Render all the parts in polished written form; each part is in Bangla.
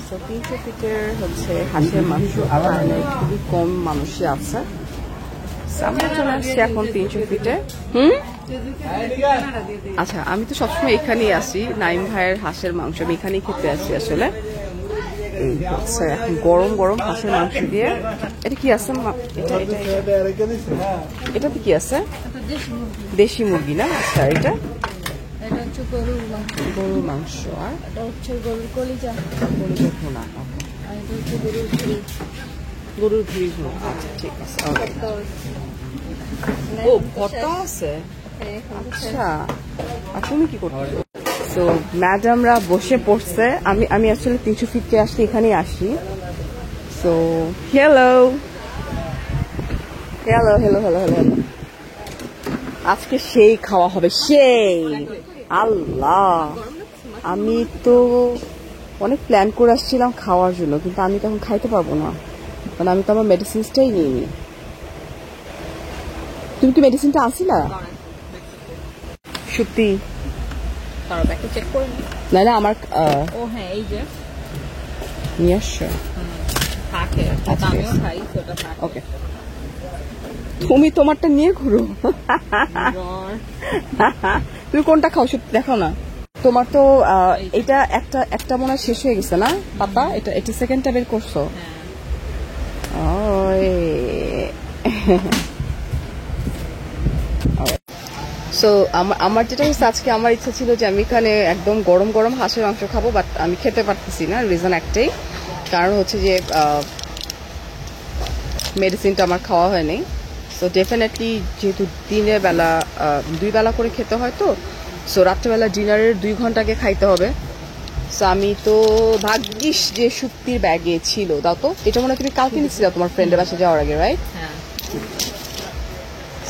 তো 300 ফিটের হচ্ছে হাঁসের মাংস এখানে খুবই কম মানুষই আছে। আমরা চলে আসছি এখন 300 ফিটে। আচ্ছা, আমি তো সবসময় এখানেই আসি, নাইম ভাইয়ের হাঁসের মাংস আমি এখানেই খেতে আসি আসলে। এই হচ্ছে এখন গরম গরম হাঁসের মাংস দিয়ে। এটা কি আছে? এটাতে কি আছে? দেশি মুরগি না? আচ্ছা, এটা গরুর মাংস। আর এটা হচ্ছে গরুর কলিজা ভুনা। গরুর ভুঁড়ি ভুনা। আচ্ছা, ঠিক আছে। ও, ভর্তা আছে। আচ্ছা, আর তুমি কি করছো? তো ম্যাডামরা বসে পড়ছে। আমি আসলে 300 ফিটে আসলে এখানেই আসি। So hello hello hello hello hello আজকে সেই খাওয়া হবে, সেই। আল্লাহ, আমি তো অনেক প্ল্যান করে আসছিলাম খাওয়ার জন্য, কিন্তু আমি তখন খাইতে পারবো না, কারণ আমি তো আমার মেডিসিনসটাই নিইনি। তুমি কি মেডিসিনটা আসিলা? সত্যি না না, আমার নিয়ে আসছো। ওকে, তুমি তোমারটা নিয়ে ঘুরো। তুমি কোনটা খাও সত্যি দেখো না। তোমার তো এটা একটা মনে হয় শেষ হয়ে গেছে না পাপা? এটা সেকেন্ডটা বের করছো? সো আমার যেটা হচ্ছে, আজকে আমার ইচ্ছা ছিল যে আমি এখানে একদম গরম গরম হাঁসের মাংস খাবো, বাট আমি খেতে পারতেছি না। রিজন একটাই, কারণ হচ্ছে যে মেডিসিনটা আমার খাওয়া হয়নি। সো ডেফিনেটলি যেহেতু দিনের বেলা 2 বেলা করে খেতে হয়, তো সো রাত্রেবেলা ডিনারের 2 ঘন্টা আগে খাইতে হবে। সো আমি তো ভাগ্যিস যে শুক্তির ব্যাগে ছিল। দাও তো, এটা মনে হয় তুমি কালকে নিচ্ছিলে তোমার ফ্রেন্ডের বাসা যাওয়ার আগে, রাইট?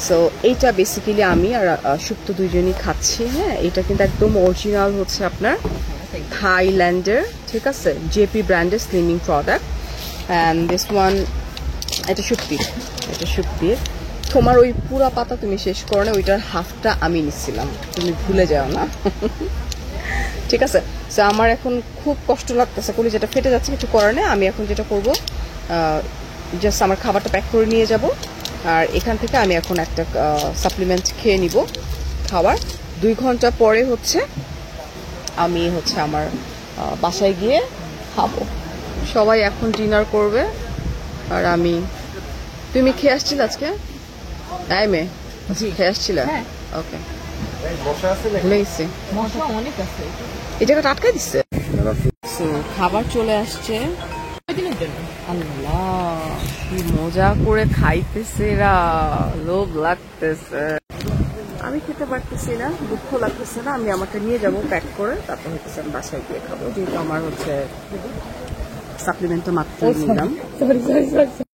সো এইটা বেসিক্যালি আমি আর সুপ্ত দুইজনই খাচ্ছি। হ্যাঁ, এটা কিন্তু একদম অরিজিনাল হচ্ছে আপনার থাইল্যান্ডের, ঠিক আছে, জেপি ব্র্যান্ডের slimming product. And this one, এটা শুক্তির। তোমার ওই পুরা পাতা তুমি শেষ করো না, ওইটার হাফটা আমি নিচ্ছিলাম, তুমি ভুলে যাও না। ঠিক আছে। সো আমার এখন খুব কষ্ট লাগতেছে, কলি যেটা ফেটে যাচ্ছে, কিছু করার নেই। আমি এখন যেটা করবো, জাস্ট আমার খাবারটা প্যাক করে নিয়ে যাব, আর এখান থেকে আমি এখন একটা সাপ্লিমেন্ট খেয়ে নিব খাবার। 2 ঘন্টা পরে হচ্ছে আমি হচ্ছে আমার বাসায় গিয়ে খাবো। সবাই এখন ডিনার করবে, আর আমি। তুমি খেয়ে আসছিল আজকে? তাই মেয়ে খেয়ে আসছিল? ওকে, ভুলে গেছি। এই জায়গাটা আটকাই দিচ্ছে। খাবার চলে আসছে। আল্লাহ, কি মজা করে খাইতেছে এরা, লোভ লাগতেছে। আমি খেতে পারতেছি না, দুঃখ লাগতেছে না। আমি আমাকে নিয়ে যাবো প্যাক করে, তারপর হচ্ছে আমি বাসায় গিয়ে খাবো, যেহেতু আমার হচ্ছে সাপ্লিমেন্টটা মাত্র নিলাম।